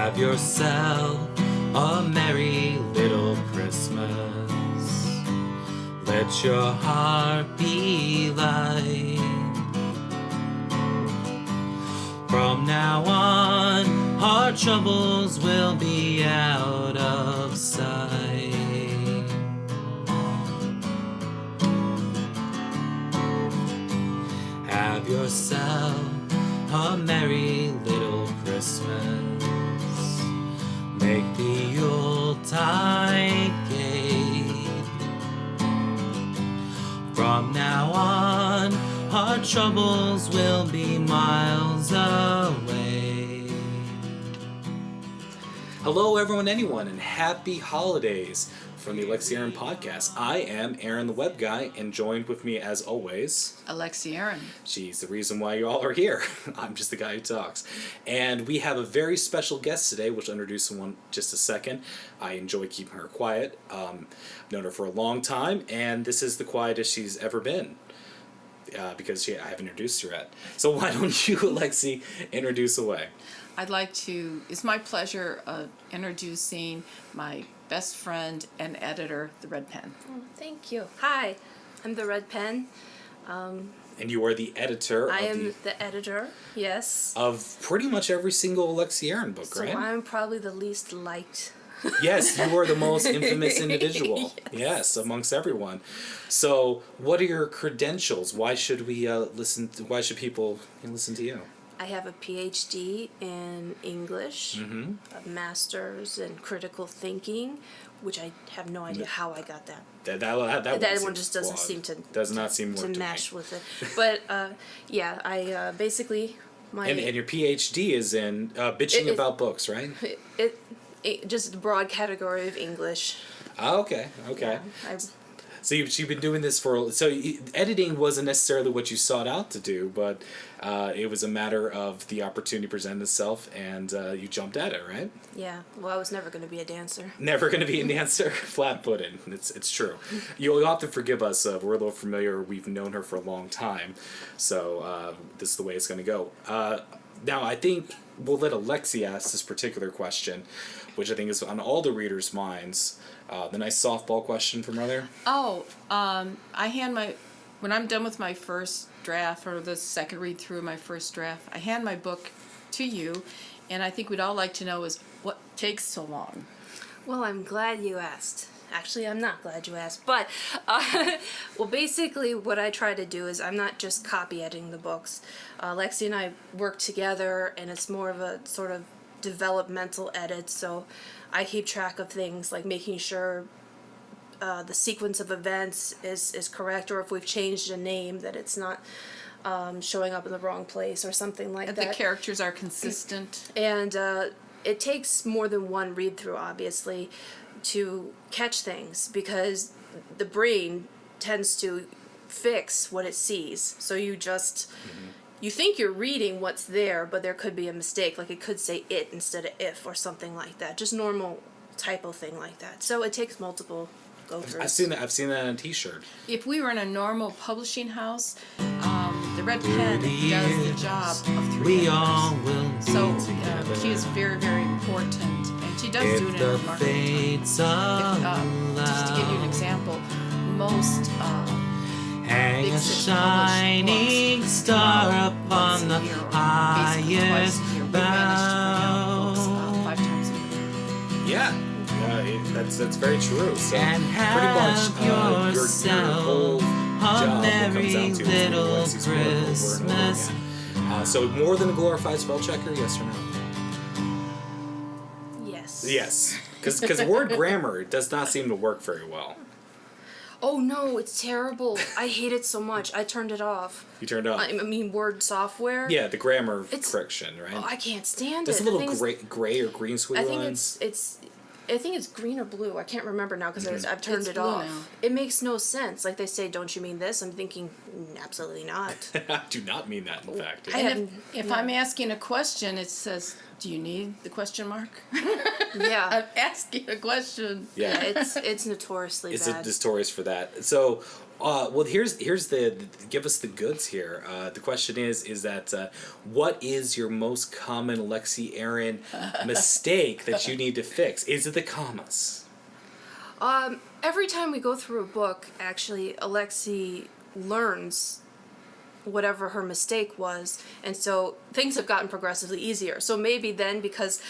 Have yourself a merry little Christmas. Let your heart be light. From now on, our troubles will be out of sight. Have yourself a merry little Christmas. Make the Yuletide gay. From now on, our troubles will be miles away. Hello, everyone, anyone, and happy holidays from the Alexie Aaron podcast. I am Aaron the Webguy, and joined with me, as always, Alexie Aaron. She's the reason why you all are here. I'm just the guy who talks. And we have a very special guest today, which I'll introduce in just a second. I enjoy keeping her quiet. I've known her for a long time, and this is the quietest she's ever been. Because I haven't introduced her yet. So why don't you, Alexie, introduce away? It's my pleasure introducing my best friend and editor, the Red Pen. Oh, thank you. Hi, I'm the Red Pen. And you are the editor. I am the editor, yes. Of pretty much every single Alexie Aaron book, right? So I'm probably the least liked. Yes, you are the most infamous individual. Yes, amongst everyone. So, what are your credentials? Why should we why should people listen to you? I have a PhD in English, Mm-hmm. a master's in critical thinking, which I have no idea how I got that. That one just doesn't seem to does not seem to work to mesh me. with it. But yeah, I basically And your PhD is in bitching about books, right? it just the broad category of English. Oh, okay. Yeah, So you've been doing this editing wasn't necessarily what you sought out to do, but it was a matter of the opportunity presented itself, and you jumped at it, right? Yeah. Well, I was never going to be a dancer. Never going to be a dancer, flat-footed. It's true. You'll have to forgive us. We're a little familiar. We've known her for a long time, so this is the way it's going to go. Now, I think we'll let Alexie ask this particular question, which I think is on all the readers' minds. The nice softball question from earlier. When I'm done with my first draft or the second read through of my first draft, I hand my book to you, and I think we'd all like to know is what takes so long. Well, I'm glad you asked. Actually, I'm not glad you asked, but well, basically what I try to do is I'm not just copy editing the books. Lexi and I work together, and it's more of a sort of developmental edit, so I keep track of things like making sure the sequence of events is correct, or if we've changed a name that it's not showing up in the wrong place or something like that. The characters are consistent. And it takes more than one read through, obviously, to catch things, because the brain tends to fix what it sees. So you just you think you're reading what's there, but there could be a mistake, like it could say it instead of if or something like that, just normal typo thing like that. So it takes multiple go throughs. I've seen that on a t-shirt. If we were in a normal publishing house, the Red Pen does the job of 3 We all will be So together. she is very, very important, and she does do it in a remarkable fates time. Just to give you an example, most hang big a six shining published star books upon the once a year, or basically twice highest a year. We manage to bring out books bough. 5 times a year. Yeah, that's very true. So And pretty much uh, your yourself whole a job merry comes down to little Alexie's work over and over Christmas. again. So more than a glorified spell checker, yes or no? Yes. Yes, because word grammar does not seem to work very well. Oh no, it's terrible. I hate it so much. I turned it off. You turned it off. I mean, word software. Yeah, the grammar It's- correction, right? Oh, I can't stand There's it. a little The thing is- gray or green squiggly I think lines. I think it's green or blue. I can't remember now because I've turned It's it blue off. now. It makes no sense. Like they say, don't you mean this? I'm thinking, absolutely not. I do not mean that, in fact. I And have- if yeah. I'm asking a question, it says, "Do you need the question mark?" Yeah. I'm asking a question. Yeah. It's notoriously It's bad. notorious for that. So, Well, here's the give us the goods here. The question is that what is your most common Alexie Aaron mistake that you need to fix? Is it the commas? Every time we go through a book, actually, Alexie learns whatever her mistake was, and so things have gotten progressively easier. So maybe then, because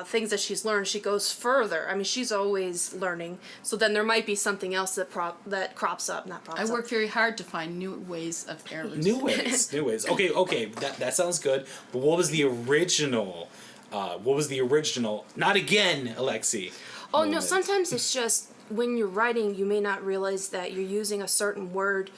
things that she's learned, she goes further. I mean, she's always learning. So then there might be something else that crops up, not props I up. work very hard to find new ways of errors. New ways. Okay. That sounds good. But what was the original? Not again, Alexie. Oh, no, moment? sometimes it's just when you're writing, you may not realize that you're using a certain word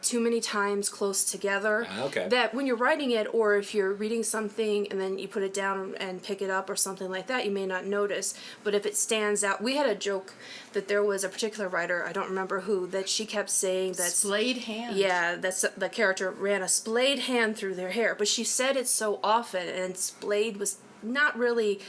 too many times close together. Okay. That when you're writing it, or if you're reading something and then you put it down and pick it up or something like that, you may not notice. But if it stands out, we had a joke that there was a particular writer, I don't remember who, that she kept saying that Splayed hand. yeah, that's the character ran a splayed hand through their hair, but she said it so often, and splayed was not really.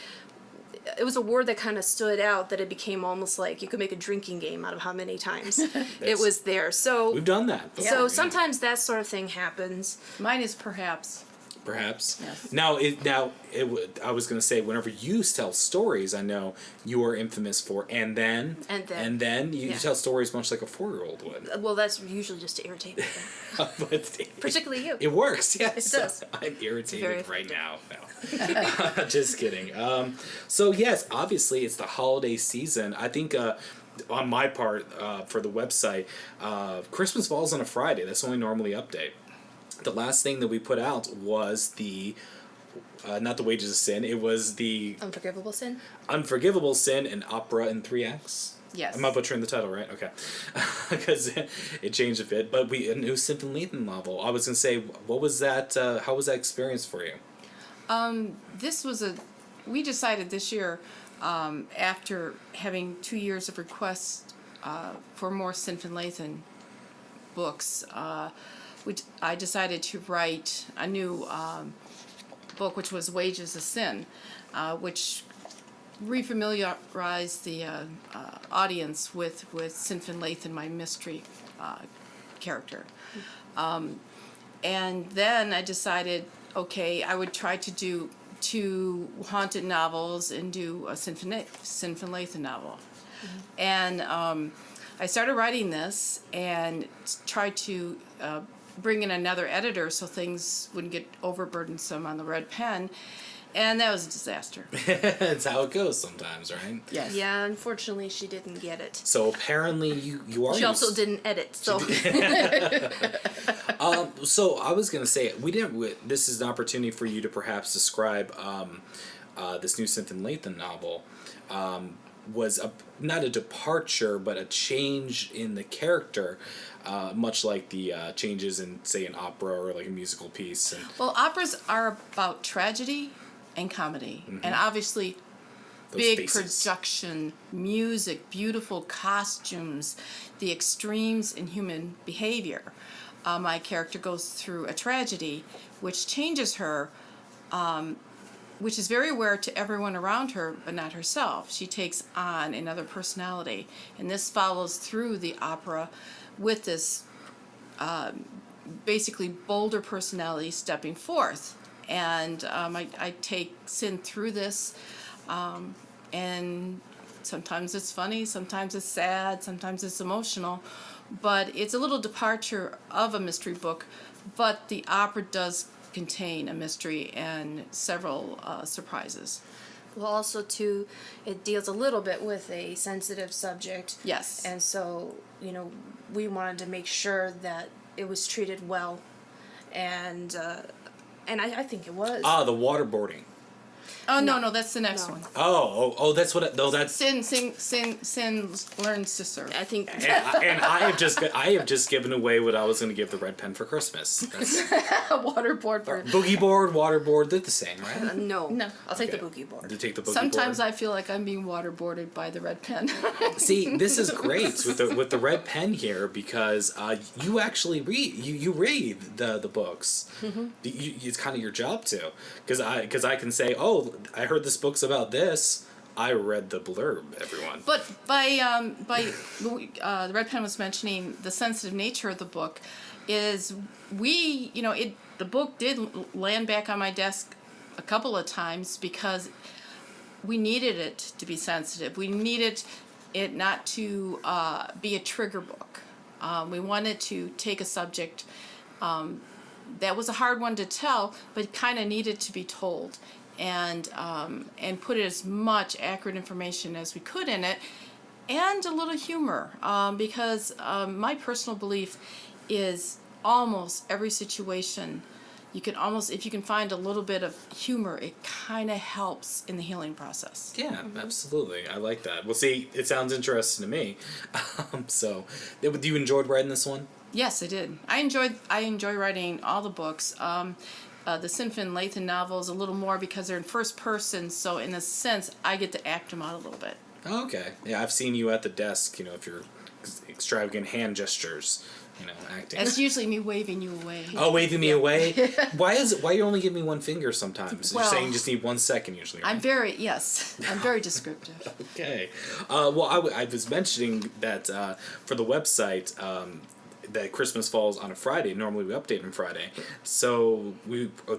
It was a word that kind of stood out that it became almost like you could make a drinking game out of how many times it was there. So We've done that before. so yeah. sometimes that sort of thing happens. Mine is perhaps. Perhaps. Yes. I was going to say, whenever you tell stories, I know you are infamous for and then. You Yeah. tell stories much like a 4-year-old would. Well, that's usually just to irritate people, But particularly you. it works, yes. It does. I'm irritated very right now. No. Just kidding. So, yes, obviously it's the holiday season. I think on my part, for the website, Christmas falls on a Friday. That's when we normally update. The last thing that we put out was the not the Wages of Sin. It was the Unforgivable Sin. Unforgivable Sin, an opera in 3 acts. Yes. I'm not butchering the title, right? Okay, because it changed a bit. But a new Cynthia Lathan novel. I was gonna say, what was that? How was that experience for you? We decided this year, after having 2 years of requests for more Cynthia Lathan books, I decided to write a new book, which was Wages of Sin, which refamiliarized the audience with Cynthia Lathan, my mystery character. And then I decided, okay, I would try to do 2 haunted novels and do a Cynthia Lathan novel. And I started writing this and tried to bring in another editor so things wouldn't get overburdensome on the red pen, and that was a disaster. That's how it goes sometimes, right? Yes. Yeah, unfortunately, she didn't get it. So apparently you are. She also didn't edit, so. So I was gonna say this is an opportunity for you to perhaps describe this new Cynthia Lathan novel. Was not a departure, but a change in the character, much like the changes in, say, an opera or like a musical piece. And Well, operas are about tragedy and comedy, and obviously those big faces. production, music, beautiful costumes, the extremes in human behavior. My character goes through a tragedy which changes her, which is very aware to everyone around her, but not herself. She takes on another personality, and this follows through the opera with this basically bolder personality stepping forth. And I take Sin through this, and sometimes it's funny, sometimes it's sad, sometimes it's emotional, but it's a little departure of a mystery book, but the opera does contain a mystery and several surprises. Well, also, too, it deals a little bit with a sensitive subject. Yes. And so, we wanted to make sure that it was treated well. And I think it was. the waterboarding. Oh, no, that's the next No. one. Oh, that's what. No, that's. Sin learns to surf. I think. And I have just given away what I was going to give the red pen for Christmas. That's, Waterboard for... boogie board, waterboard, they're the same, right? No. No. I'll take the Okay. boogie board. To take the boogie Sometimes board. I feel like I'm being waterboarded by the red pen. See, this is great with the red pen here because you actually read you read the books. Mm-hmm. It's kind of your job to, because I can say, oh, I heard this book's about this. I read the blurb, everyone. But the Red Pen was mentioning the sensitive nature of the book. Is the book did land back on my desk a couple of times because we needed it to be sensitive. We needed it not to be a trigger book. We wanted to take a subject that was a hard one to tell, but kind of needed to be told, and put as much accurate information as we could in it, and a little humor, because my personal belief is almost every situation, if you can find a little bit of humor, it kind of helps in the healing process. Yeah, absolutely. I like that. Well, see, it sounds interesting to me. So, you enjoyed writing this one? Yes, I did. I enjoy writing all the books. The Sinfin Lathan novels a little more because they're in first person, so in a sense, I get to act them out a little bit. Oh, okay. Yeah, I've seen you at the desk, if you're extravagant hand gestures, acting. That's usually me waving you away. Oh, waving me away? Why you only give me one finger sometimes? Well, you're saying you just need 1 second usually, right? I'm very descriptive. Okay. Well, I was mentioning that for the website, that Christmas falls on a Friday. Normally we update on Friday. So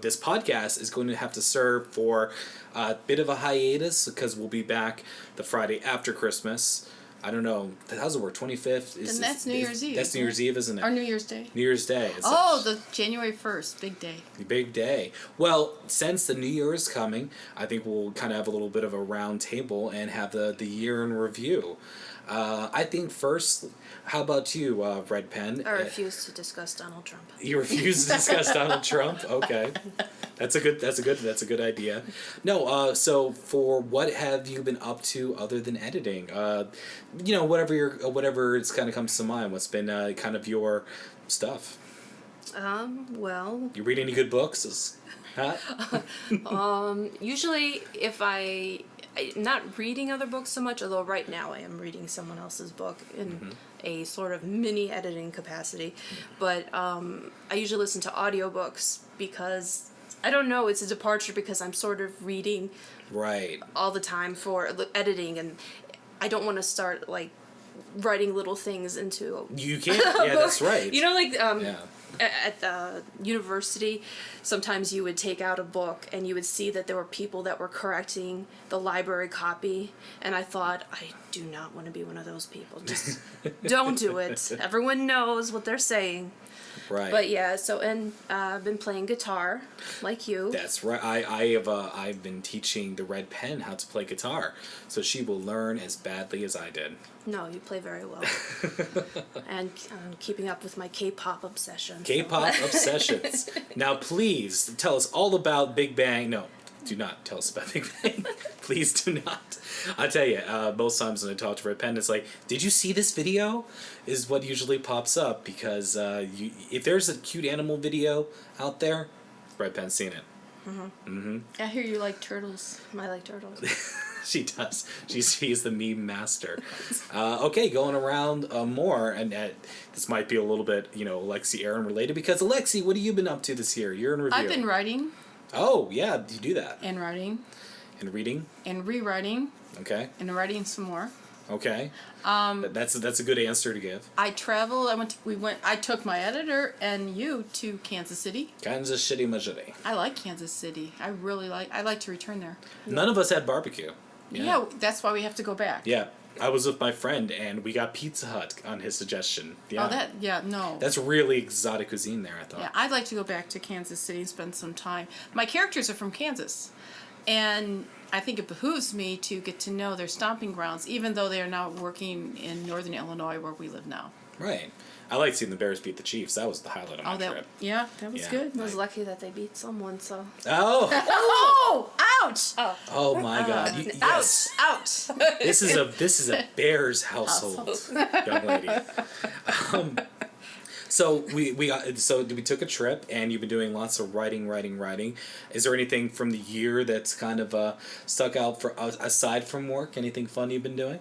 this podcast is going to have to serve for a bit of a hiatus because we'll be back the Friday after Christmas. I don't know. How's it work? 25th? Then that's New Year's Eve. That's New Year's Eve, isn't it? Or New Year's Day. New Year's Day. The January 1st. Big day. Big day. Well, since the New Year is coming, I think we'll kind of have a little bit of a round table and have the year in review. I think first, how about you, Red Pen? I refuse to discuss Donald Trump. You refuse to discuss Donald Trump? Okay, that's a good idea. No, so for what have you been up to other than editing? Whatever it's kind of comes to mind. What's been kind of your stuff? Well. You read any good books? Huh? Usually, if I'm not reading other books so much, although right now I am reading someone else's book in a sort of mini editing capacity. But I usually listen to audiobooks because, I don't know, it's a departure because I'm sort of reading all the time for editing, and I don't want to start writing little things into You can't. Yeah, that's right. At the university, sometimes you would take out a book and you would see that there were people that were correcting the library copy, and I thought, I do not want to be one of those people. Just don't do it. Everyone knows what they're saying. Right. But yeah, I've been playing guitar, like you. That's right. I've been teaching the Red Pen how to play guitar, so she will learn as badly as I did. No, you play very well. And keeping up with my K-pop obsession. K-pop obsessions. Now, please tell us all about Big Bang. No, do not tell us about Big Bang. Please do not. I tell you, most times when I talk to Red Pen, it's like, "Did you see this video?" is what usually pops up because if there's a cute animal video out there, Red Pen's seen it. I hear you like turtles. I like turtles. She does. She's the meme master. Okay, going around more, and this might be a little bit, Alexie Aaron related, because Alexie, what have you been up to this year? You're in review. I've been writing. Oh, yeah, you do that. And writing. And reading. And rewriting. Okay. And writing some more. Okay. That's a good answer to give. I traveled. I took my editor and you to Kansas City. Kansas City, Missouri. I like Kansas City. I like to return there. None of us had barbecue. Yeah, that's why we have to go back. Yeah. I was with my friend and we got Pizza Hut on his suggestion. Yeah. Oh, no. That's really exotic cuisine there, I thought. Yeah, I'd like to go back to Kansas City and spend some time. My characters are from Kansas, and I think it behooves me to get to know their stomping grounds, even though they are now working in northern Illinois where we live now. Right. I liked seeing the Bears beat the Chiefs. That was the highlight of my trip. Yeah, that was good. I was lucky that they beat someone, so. Oh! Oh! Ouch! Oh my God! Yes. Ouch! This is a Bears household, young lady. So we took a trip, and you've been doing lots of writing. Is there anything from the year that's kind of stuck out for aside from work? Anything fun you've been doing?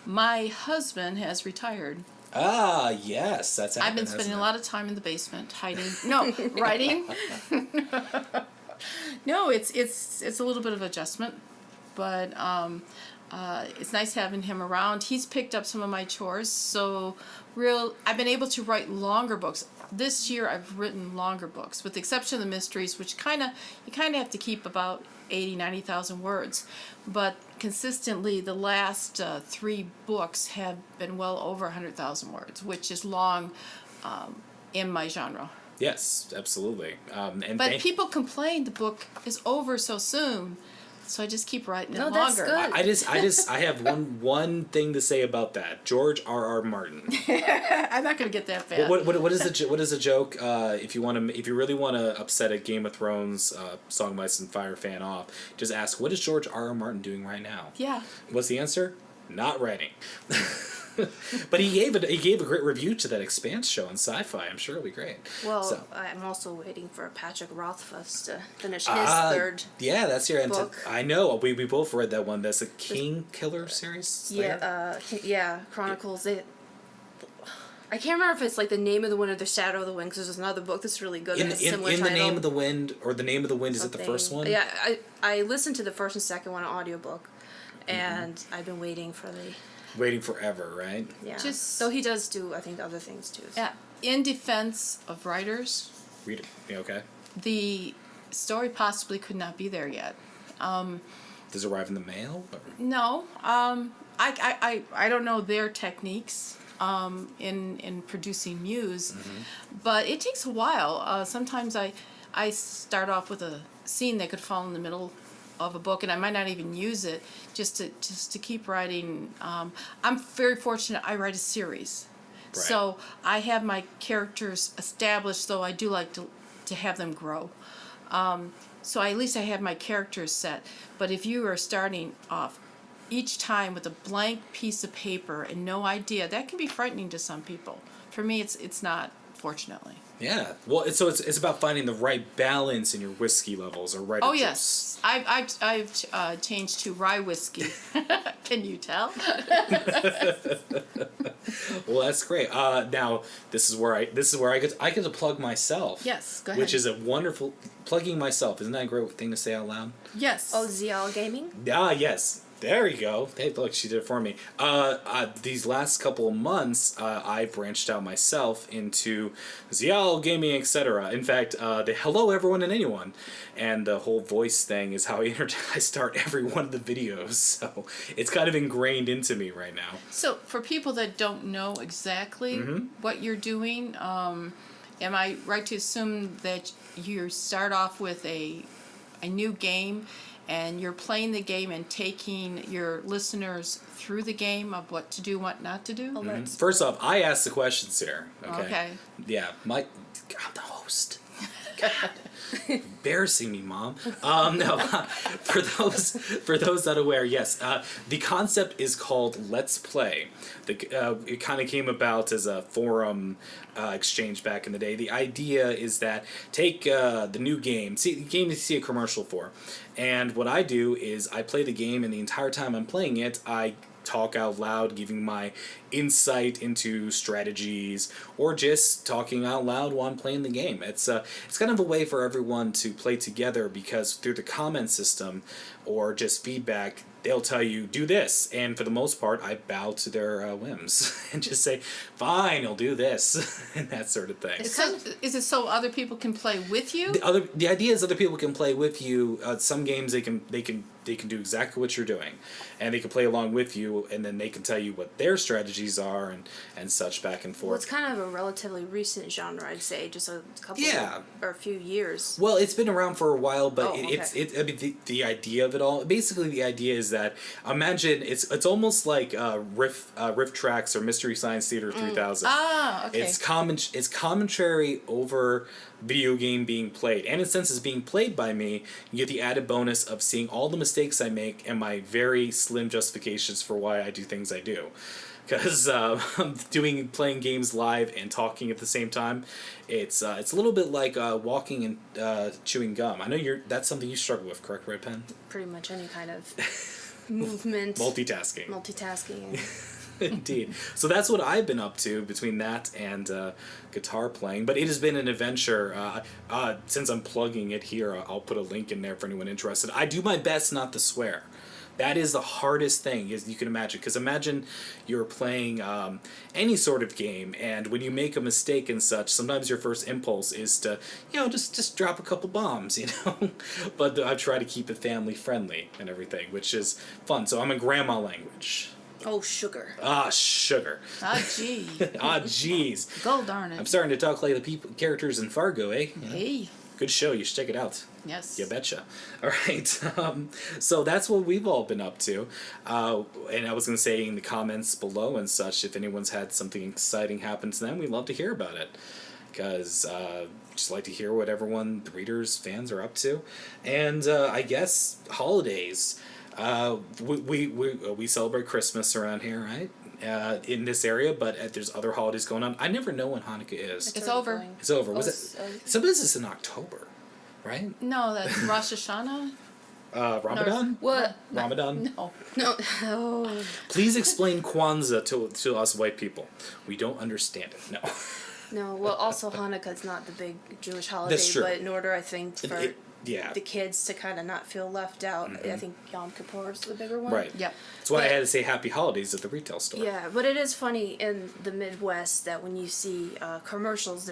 My husband has retired. Ah, yes, that's happened. I've been spending a lot of time in the basement hiding. No, writing. No, it's a little bit of adjustment. but it's nice having him around. He's picked up some of my chores, so I've been able to write longer books. This year I've written longer books, with the exception of the mysteries, which you kind of have to keep about 90,000 words. But consistently, the last 3 books have been well over 100,000 words, which is long in my genre. Yes, absolutely. But people complain the book is over so soon, so I just keep writing it No, longer. that's good. I have one thing to say about that. George R.R. Martin. I'm not gonna get that bad. What is a joke? If you really want to upset a Game of Thrones Song, Ice and Fire fan off, just ask, what is George R.R. Martin doing right now? Yeah. What's the answer? Not writing. But he gave a great review to that Expanse show on Sci-Fi. I'm sure it'll be great. Well, So, I'm also waiting for Patrick Rothfuss to finish his third. Yeah, that's your book. I know. We both read that one. That's a King Killer series. Slayer? Yeah, Chronicles. I can't remember if it's like the Name of the Wind or the Shadow of the Wind, because there's another book that's really good. In that has a similar the title. Name of the Wind, or the Name of the Wind, is it the first one? Yeah, I listened to the first and second one on audiobook, and I've been waiting for the. Waiting forever, right? Yeah. Just- Though he does do, I think, other things too. So. Yeah. In defense of writers, Read it. Yeah, okay. the story possibly could not be there yet. Does it arrive in the mail? Or? No, I don't know their techniques in producing Muse, but it takes a while. Sometimes I start off with a scene that could fall in the middle of a book, and I might not even use it, just to keep writing. I'm very fortunate. I write a series, Right. so I have my characters established. Though I do like to have them grow. So at least I have my characters set. But if you are starting off each time with a blank piece of paper and no idea, that can be frightening to some people. For me, it's not, fortunately. Yeah. Well, it's about finding the right balance in your whiskey levels or right. Oh yes, I've changed to rye whiskey. Can you tell? Well, that's great. Now this is where I get to plug myself. Yes, go ahead. Which is a wonderful plugging myself. Isn't that a great thing to say out loud? Yes. Oh, ZL Gaming? Ah, yes. There you go. Hey, look, she did it for me. These last couple of months, I've branched out myself into Zial Gaming, etc. In fact, the hello everyone and anyone, and the whole voice thing is how I start every one of the videos. So it's kind of ingrained into me right now. So for people that don't know exactly what you're doing, am I right to assume that you start off with a new game, and you're playing the game and taking your listeners through the game of what to do, what not to do? First off, I ask the questions here. Okay. Okay. Yeah, I'm the host. God, embarrassing me, Mom. No, for those not aware, yes, the concept is called Let's Play. It kind of came about as a forum exchange back in the day. The idea is that take the new game, the game you see a commercial for, and what I do is I play the game, and the entire time I'm playing it, I talk out loud, giving my insight into strategies, or just talking out loud while I'm playing the game. It's kind of a way for everyone to play together, because through the comment system or just feedback, they'll tell you, do this, and for the most part, I bow to their whims and just say, fine, I'll do this, and that sort of thing. So, is it so other people can play with you? The idea is other people can play with you. Some games they can do exactly what you're doing, and they can play along with you, and then they can tell you what their strategies are and such back and forth. Well, it's kind of a relatively recent genre, I'd say, just a couple or a few years. Well, it's been around for a while, but Oh, okay. I mean, the idea of it all. Basically, the idea is that imagine it's almost like Riff Tracks or Mystery Science Theater 3000. Ah, okay. It's commentary over video game being played, and in a sense, it's being played by me. You get the added bonus of seeing all the mistakes I make and my very slim justifications for why I do things I do. Because playing games live and talking at the same time, it's a little bit like walking and chewing gum. I know that's something you struggle with, correct, Red Pen? Pretty much any kind of movement. Multitasking. Indeed. So that's what I've been up to between that and guitar playing. But it has been an adventure. Since I'm plugging it here, I'll put a link in there for anyone interested. I do my best not to swear, That is the hardest thing, as you can imagine. Because imagine you're playing any sort of game, and when you make a mistake and such, sometimes your first impulse is to, just drop a couple bombs, But I try to keep it family friendly and everything, which is fun. So I'm in grandma language. Oh, sugar. Ah, sugar. Ah, gee. Ah, jeez. Go darn it. I'm starting to talk like the characters in Fargo, eh? Hey. Good show. You should check it out. Yes. You betcha. All right. So that's what we've all been up to. And I was going to say in the comments below and such, if anyone's had something exciting happen to them, we'd love to hear about it. Because just like to hear what everyone, the readers, fans are up to. And I guess holidays. We celebrate Christmas around here, right? In this area, but there's other holidays going on. I never know when Hanukkah is. It's over. It's over. Was Oh, it? Some business in October, right? No, that's Rosh Hashanah. Ramadan? What? Ramadan? No. No. Oh. Please explain Kwanzaa to us white people. We don't understand it. No. No. Well, also Hanukkah's not the big Jewish holiday, That's true. but in order, I think, for Yeah. the kids to kind of not feel left out, I think Yom Kippur is the bigger one. Right. Yep. That's why I But- had to say Happy Holidays at the retail store. Yeah, but it is funny in the Midwest that when you see commercials,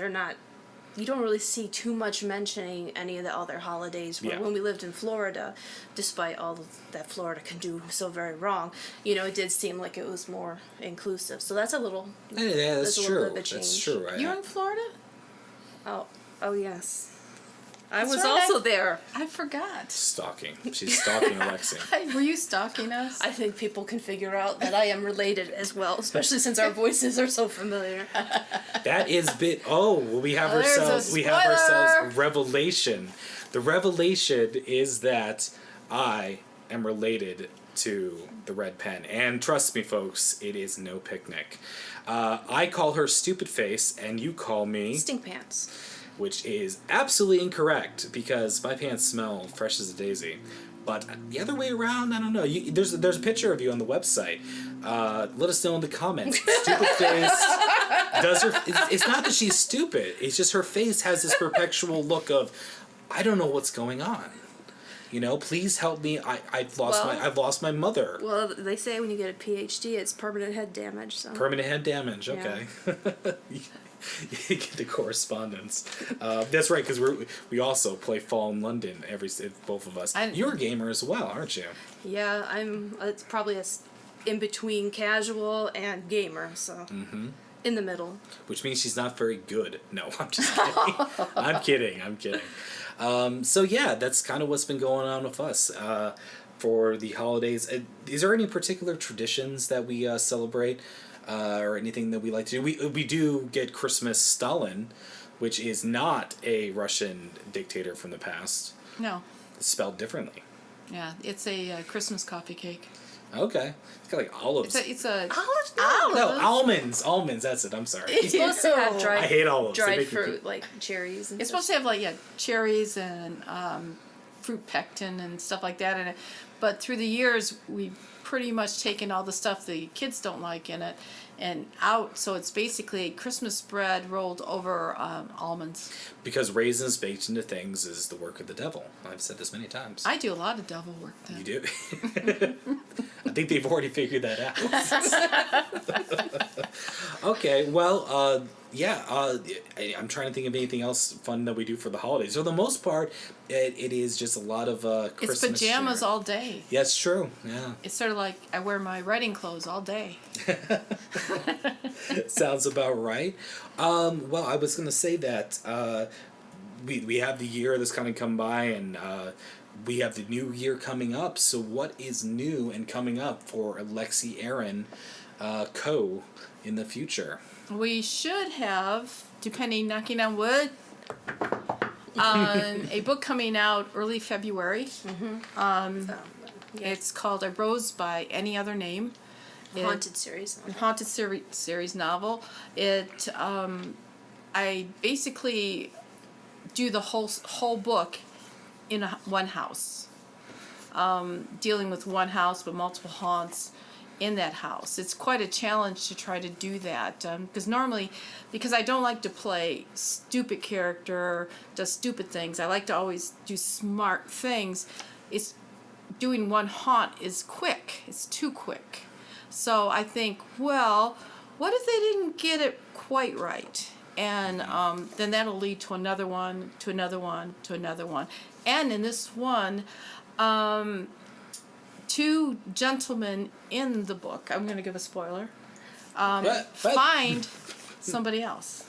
you don't really see too much mentioning any of the other holidays. Where Yeah. when we lived in Florida, despite all that Florida can do so very wrong, it did seem like it was more inclusive. So that's a little. Yeah, that's There's a little true. bit of a That's change. true. Right? You're in Florida? Oh yes, I That's was right, also there. I forgot. Stalking. She's stalking Alexie. Were you stalking us? I think people can figure out that I am related as well, especially since our voices are so familiar. That is we have Oh, there's a ourselves spoiler. a revelation. The revelation is that I am related to the Red Pen, and trust me, folks, it is no picnic. I call her Stupid Face, and you call me, Stink pants. which is absolutely incorrect because my pants smell fresh as a daisy. But the other way around, I don't know. There's a picture of you on the website. Let us know in the comments. Stupid Face does her. It's not that she's stupid. It's just her face has this perpetual look of, I don't know what's going on. Please help me. I've lost my mother. Well, they say when you get a PhD, it's permanent head damage. So. Permanent head damage. Okay. You get the correspondence. That's right, because we also play Fall in London. Both of us. You're a gamer as well, aren't you? Yeah, it's probably in between casual and gamer, so in the middle. Which means she's not very good. No, I'm just kidding. I'm kidding. So yeah, that's kind of what's been going on with us for the holidays. Is there any particular traditions that we celebrate? Or anything that we like to do. We do get Christmas Stalin, which is not a Russian dictator from the past. No. It's spelled differently. Yeah, it's a Christmas coffee cake. Okay. It's got like olives. It's a Olives? No, almonds. Almonds, that's it. I'm sorry. It's supposed to have I hate olives. They dried make me fruit, like cherries. And It's stuff. supposed to have cherries and fruit pectin and stuff like that in it. But through the years, we've pretty much taken all the stuff the kids don't like in it and out. So it's basically Christmas bread rolled over almonds. Because raisins baked into things is the work of the devil. I've said this many times. I do a lot of devil work then. You do? I think they've already figured that out. Okay, well, I'm trying to think of anything else fun that we do for the holidays. For the most part, it is just a lot lot of Christmas. It's pajamas cheer. all day. Yeah, it's true. Yeah. It's sort of like I wear my writing clothes all day. Sounds about right. Well, I was going to say that we have the year that's kind of come by, and we have the new year coming up. So what is new and coming up for Alexie Aaron Co. in the future? We should have, depending, knocking on wood, a book coming out early February. It's called A Rose by Any Other Name. Haunted series. Haunted series novel. I basically do the whole book in one house, dealing with one house but multiple haunts in that house. It's quite a challenge to try to do that because I don't like to play stupid character, does stupid things. I like to always do smart things. doing one haunt is quick. It's too quick. So I think, well, what if they didn't get it quite right? And then that'll lead to another one, to another one, to another one. And in this one, 2 gentlemen in the book, I'm going to give a spoiler, What? find somebody else.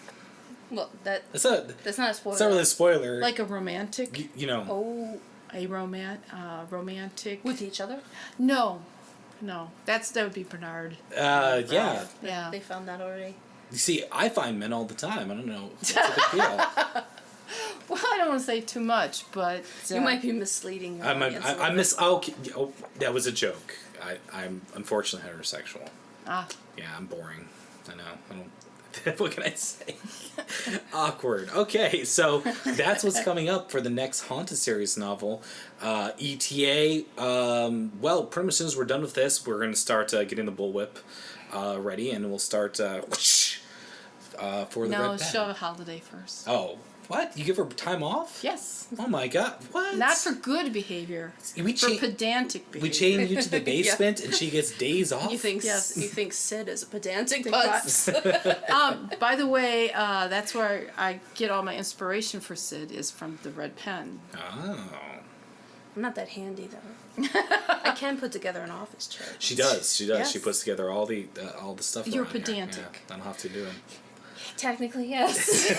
Well, That's not a spoiler. it's not really a spoiler. Like a romantic, you know. Oh, a romantic. with each other? No, that would be Bernard. Yeah. Yeah. They found that already. You see, I find men all the time. I don't know. It's a big deal. Well, I don't want to say too much, but You might be misleading your audience a little I bit. miss. Oh, that was a joke. I'm unfortunately heterosexual. Ah, Yeah, I'm boring. I know. I don't. What can I say? Awkward. Okay, so that's what's coming up for the next Haunted series novel. ETA. Well, pretty much as soon as we're done with this, we're going to start getting the bullwhip ready, and we'll start for the no, red pen. she'll have a holiday first. Oh, what? You give her time off? Yes. Oh my God! What? Not for good behavior. We For cha- pedantic behavior. We chain you to the basement, and she gets days off. You think Yes. you think Sid is a pedantic Think putz? By the way, that's where I get all my inspiration for Sid is from the red pen. Oh, I'm not that handy though. I can put together an office chair. she does. She does. Yes. She puts together all the stuff. You're around here. pedantic. Yeah, I don't have to do it. Technically, yes.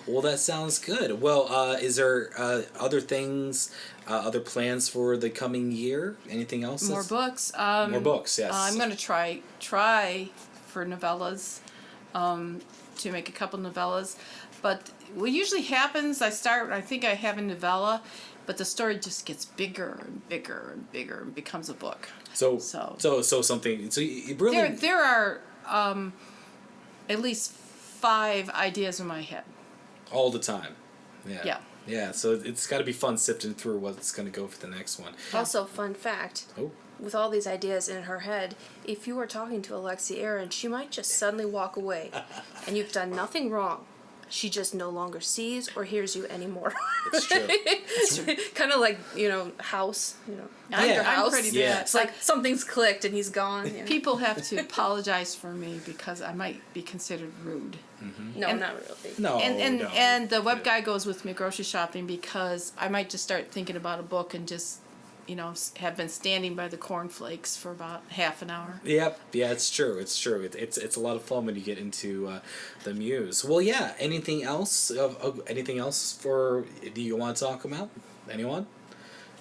Well, that sounds good. Well, is there other things, other plans for the coming year? Anything else? More books. More books. Yes. I'm going to try for novellas, to make a couple novellas. But what usually happens, I think I have a novella, but the story just gets bigger and bigger and bigger and becomes a book. So something. So you really. There are at least 5 ideas in my head. All the time. Yeah. Yeah. Yeah. So it's got to be fun sifting through what's going to go for the next one. Also, fun fact. Oh. With all these ideas in her head, if you were talking to Alexie Aaron, she might just suddenly walk away, and you've done nothing wrong. She just no longer sees or hears you anymore. It's true. Kind of like, House. I'm House. pretty bad. Yeah. It's like something's clicked and he's gone. People have to apologize for me because I might be considered rude. No, And- not really. No. no. And the web guy goes with me grocery shopping because I might just start thinking about a book and just, have been standing by the cornflakes for about half an hour. Yep. Yeah, it's true. It's true. It's a lot of fun when you get into the muse. Well, yeah. Anything else? Anything else do you want to talk about? Anyone?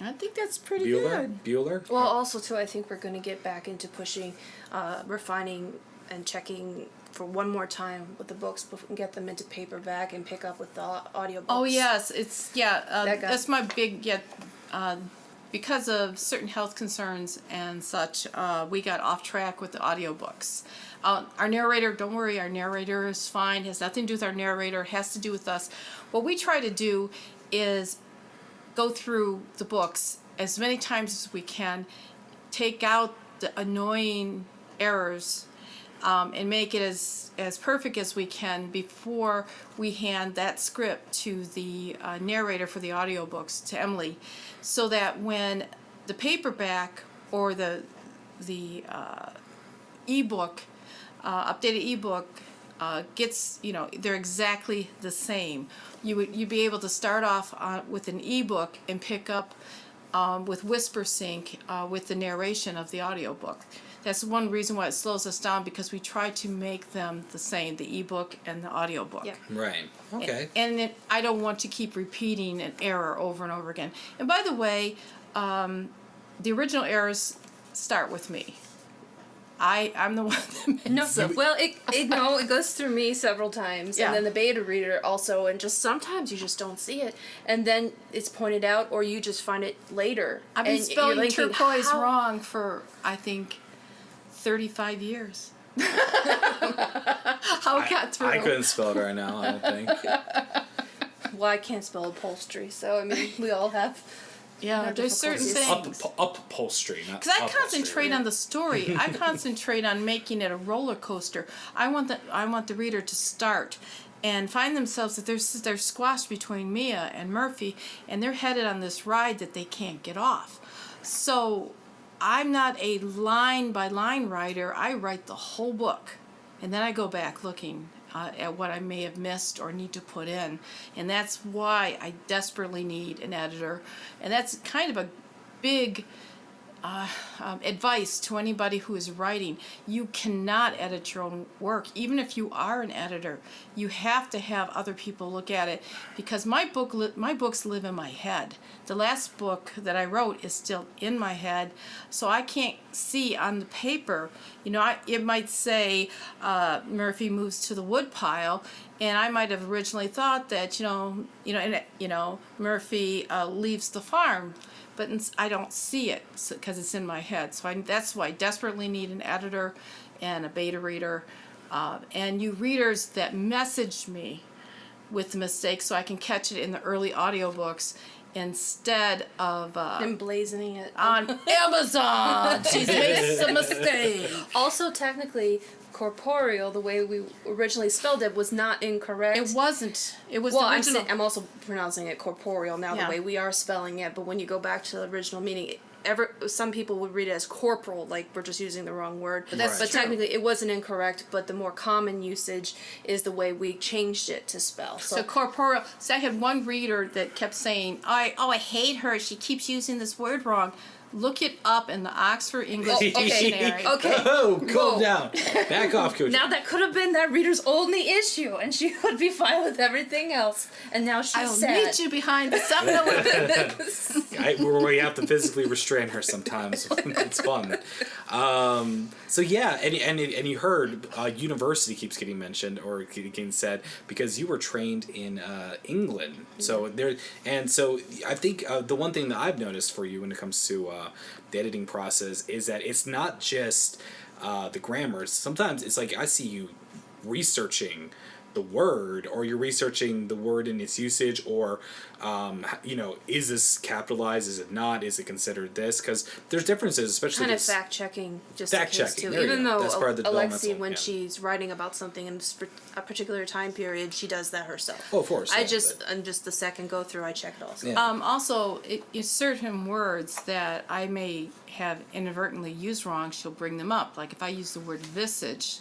I think that's pretty Bueller? good. Bueller? Well, also, too, I think we're going to get back into pushing, refining, and checking for one more time with the books and get them into paperback and pick up with the audiobooks. Oh yes, That guy. that's my big because of certain health concerns and such, we got off track with the audiobooks. Our narrator, don't worry, our narrator is fine. It has nothing to do with our narrator. It has to do with us. What we try to do is go through the books as many times as we can, take out the annoying errors, and make it as perfect as we can before we hand that script to the narrator for the audiobooks, to Emily, so that when the paperback or the ebook, updated ebook, gets, they're exactly the same. You'd be able to start off with an ebook and pick up with whisper sync with the narration of the audiobook. That's one reason why it slows us down, because we try to make them the same, the ebook and the audiobook. Yeah. Right. Okay. And I don't want to keep repeating an error over and over again. And by the way, the original errors start with me. I'm the one that makes No, them. well, it goes through me several times, Yeah. and then the beta reader also, and just sometimes you just don't see it, and then it's pointed out, or you just find it later. I've been and spelling you're thinking, turquoise how- wrong for, I think, 35 years. How it got through. I couldn't spell it right now, I don't think. Well, I can't spell upholstery, so I mean, we all have. Yeah, no there's certain difficulties. things. Upholstery, not Because I upholstery, concentrate right? on the story. I concentrate on making it a roller coaster. I want the reader to start and find themselves that they're squashed between Mia and Murphy, and they're headed on this ride that they can't get off. So I'm not a line by line writer. I write the whole book, and then I go back looking at what I may have missed or need to put in, and that's why I desperately need an editor. And that's kind of a big advice to anybody who is writing. You cannot edit your own work. Even if you are an editor, you have to have other people look at it, because my books live in my head. The last book that I wrote is still in my head, so I can't see on the paper. It might say Murphy moves to the woodpile, and I might have originally thought that Murphy leaves the farm. But I don't see it because it's in my head. So that's why I desperately need an editor and a beta reader. And you readers that message me with the mistakes so I can catch it in the early audiobooks instead of Emblazoning it on Amazon. She's made some mistake. Also, technically, corporeal, the way we originally spelled it, was not incorrect. It wasn't. It was Well, the original. I'm also pronouncing it corporeal now, Yeah. the way we are spelling it, but when you go back to the original meaning, some people would read it as corporal, like we're just using the wrong word. But that's true. technically it wasn't incorrect, but the more common usage is the way we changed it to spell. So corporeal. So I had one reader that kept saying, I hate her. She keeps using this word wrong. Look it up in the Oxford English Dictionary. Okay. Oh, Whoa. calm down. Back off, Coach. Now that could have been that reader's only issue, and she would be fine with everything else. And now she's I will sad. meet you behind the 7-Eleven. Where we have to physically restrain her sometimes. It's fun. So yeah, and you heard university keeps getting mentioned or getting said because you were trained in England. So so I think the one thing that I've noticed for you when it comes to the editing process is that it's not just the grammar. Sometimes it's like I see you researching the word, or you're researching the word in its usage, or is this capitalized, is it not, is it considered this, because there's differences, especially kind of fact checking, just fact in case checking. too. There you Even go. though That's part of the Alexie, developmental, when yeah. she's writing about something in a particular time period, she does that herself. Oh, of course. I'm yeah, just the second go through. I check it also. Yeah. Also, it's certain words that I may have inadvertently used wrong, she'll bring them up. Like if I use the word visage,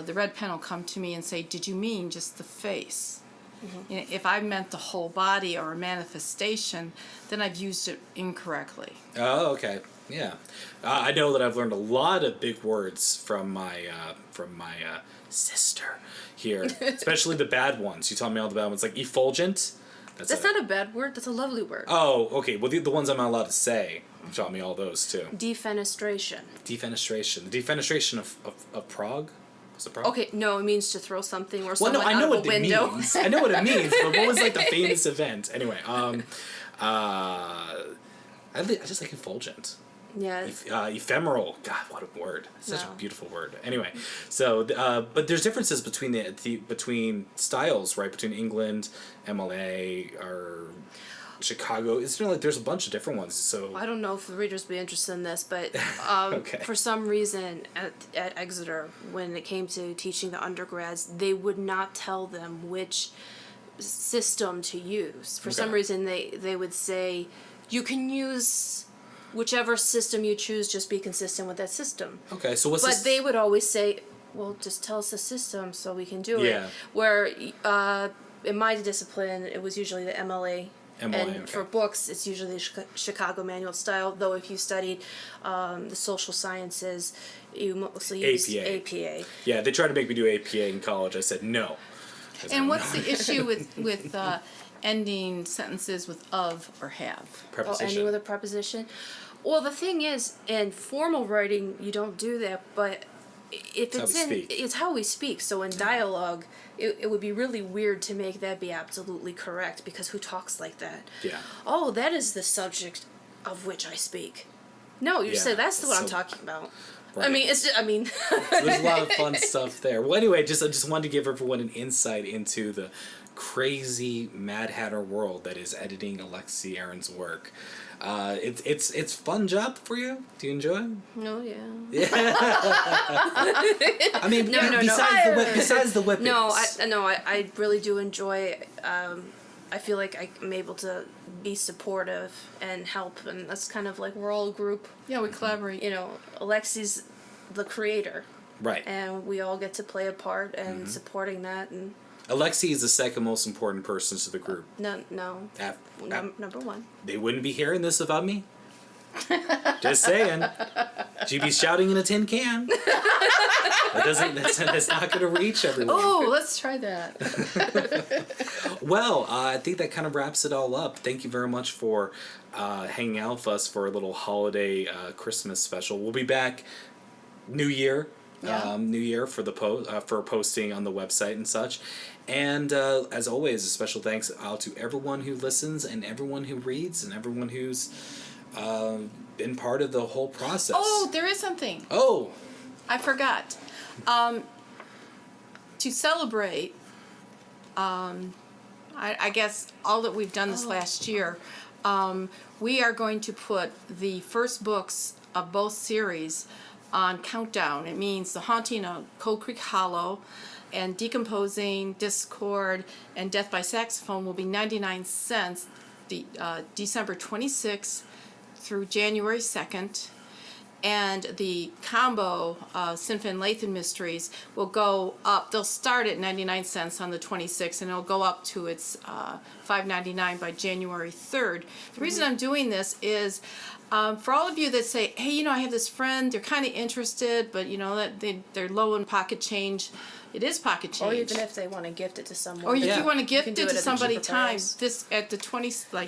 the red pen will come to me and say, did you mean just the face? Mm-hmm. If I meant the whole body or a manifestation, then I've used it incorrectly. Oh, okay. Yeah. I know that I've learned a lot of big words from my sister here, especially the bad ones. You taught me all the bad ones, like effulgent. That's not a bad word. That's a lovely word. Oh, okay. Well, the ones I'm not allowed to say, you taught me all those too. Defenestration. Defenestration. The defenestration of Prague? Was it Prague? Okay, no, it means to throw something or Well, someone no, I out know of a what it window. means. I know what it means, but what was like the famous event? Anyway, I just like effulgent. Yeah. Ephemeral. God, what a word! Such a No. beautiful word. Anyway, so but there's differences between between styles, right? Between England, MLA, or Chicago. It's like there's a bunch of different ones. So I don't know if the readers would be interested in this, but Okay. for some reason at Exeter, when it came to teaching the undergrads, they would not tell them which system to use. For some Okay. reason, they would say, you can use whichever system you choose, just be consistent with that system. okay, so what's But this? they would always say, well, just tell us the system so we can do Yeah. it. Where in my discipline, it was usually the MLA. MLA, And okay. for books, it's usually the Chicago Manual style, though if you studied the social sciences, you mostly use APA. APA. Yeah, they tried to make me do APA in college. I said no. I said, And no. what's the issue with ending sentences with of or have? Oh, preposition? ending with a preposition. Well, the thing is, in formal writing, you don't do that, but if how it's we in, speak. it's how we speak. So in dialogue, it would be really weird to make that be absolutely correct, because who talks like that? Yeah. Oh, that is the subject of which I speak. No, you Yeah, say that's what I'm so- talking about. Right. I mean, it's just, There's a lot of fun stuff there. Well, anyway, I just wanted to give everyone an insight into the crazy Mad Hatter world that is editing Alexie Aaron's work. It's fun job for you. Do you enjoy it? Oh yeah. I mean, besides the whippings. I really do enjoy. I feel like I'm able to be supportive and help, and that's kind of like we're all a group. Yeah, we collaborate. You know, Alexie's the creator, Right. and we all get to play a part and supporting that. And Alexie is the second most important person to the group. no, number one. They wouldn't be hearing this without me. Just saying. She'd be shouting in a tin can. That's not going to reach everyone. Oh, let's try that. Well, I think that kind of wraps it all up. Thank you very much for hanging out with us for a little holiday Christmas special. We'll be back New Year. Yeah. New Year for the for posting on the website and such. And as always, a special thanks out to everyone who listens and everyone who reads and everyone who's been part of the whole process. Oh, there is something. Oh! I forgot. To celebrate, I guess, all that we've done this last year, we are going to put the first books of both series on countdown. It means The Haunting of Cold Creek Hollow and Decomposing, Discord, and Death by Saxophone will be 99 cents December 26th through January 2nd. And the combo Sinfin Lathan Mysteries will go up. They'll start at 99 cents on the 26th, and it'll go up to its $5.99 by January 3rd. The reason I'm doing this is for all of you that say, hey, you know, I have this friend, they're kind of interested, but, you know, that they're low in pocket change. It is pocket change. Or even if they want to gift it to someone. Or if Yeah. you want to gift can it do it to at a somebody cheaper time, price. this at the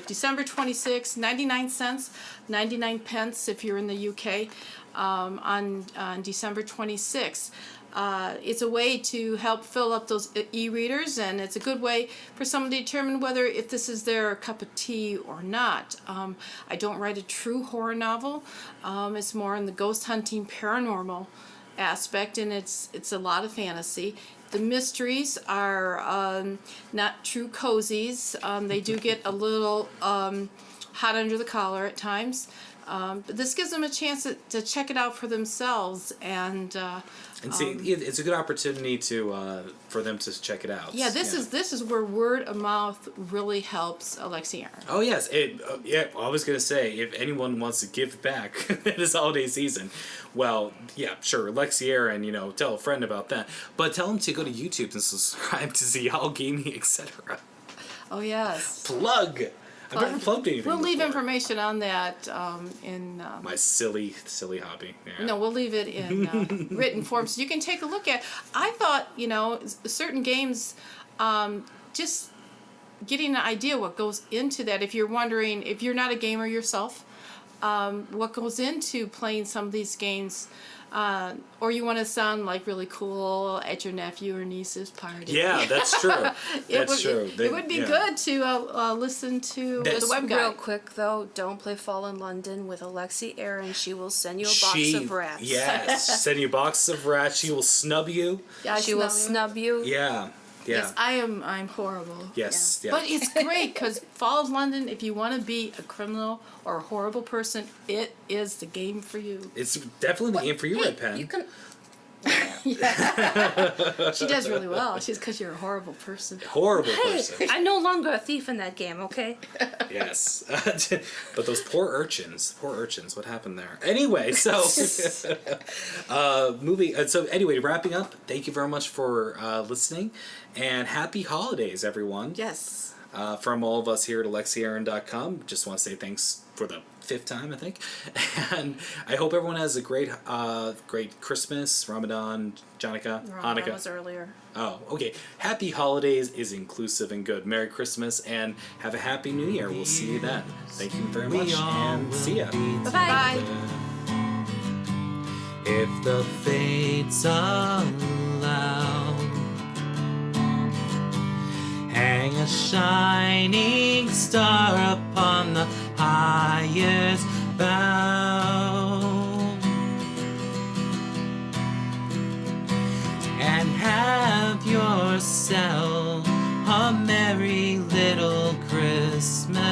December 26th, 99 cents, 99 pence if you're in the UK, on December 26th. It's a way to help fill up those e-readers, and it's a good way for someone to determine whether if this is their cup of tea or not. I don't write a true horror novel. It's more in the ghost hunting paranormal aspect, and it's a lot of fantasy. The mysteries are not true cozies. They do get a little hot under the collar at times. But this gives them a chance to check it out for themselves, and see, it's a good opportunity to for them to check it out. yeah, this is where word of mouth really helps Alexie Aaron. Oh yes, I was gonna say, if anyone wants to give back this holiday season, well, yeah, sure, Alexie Aaron, you know, tell a friend about that, but tell them to go to YouTube and subscribe to Ziyal Gaming, etc. Oh yes. Plug. I've never plugged anything. We'll leave before. information on that in. My silly hobby. Yeah. No, we'll leave it in written form so you can take a look at. I thought, you know, certain games, just getting an idea what goes into that. If you're wondering, if you're not a gamer yourself, what goes into playing some of these games, or you want to sound like really cool at your nephew or niece's party. Yeah, that's true. That's true. It would be good to listen to the Webguy. Real quick though, don't play Fall in London with Alexie Aaron. She will send you a box of rats. Yes, send you a box of rats. She will snub you. Yeah, She will snub you. Yeah. Yeah. Yes, I'm horrible. Yes. Yeah. But it's great because Fall of London, if you want to be a criminal or a horrible person, it is the game for you. It's definitely the game for you, Hey, Red Pen. you can. She does really well. She's because you're a horrible person. Horrible Hey, person. I'm no longer a thief in that game, okay? Yes. But those poor urchins, what happened there? Anyway, so wrapping up, thank you very much for listening, and happy holidays, everyone. Yes. From all of us here at AlexieAaron.com, just want to say thanks for the 5th time, I think, and I hope everyone has a great Christmas, Ramadan, Hanukkah. was earlier. Oh, okay. Happy holidays is inclusive and good. Merry Christmas and have a happy New Year. We'll see you then. Thank you very much and see ya. Bye-bye. Bye. If the fates allow, hang a shining star upon the highest bough, and have yourself a merry Christmas.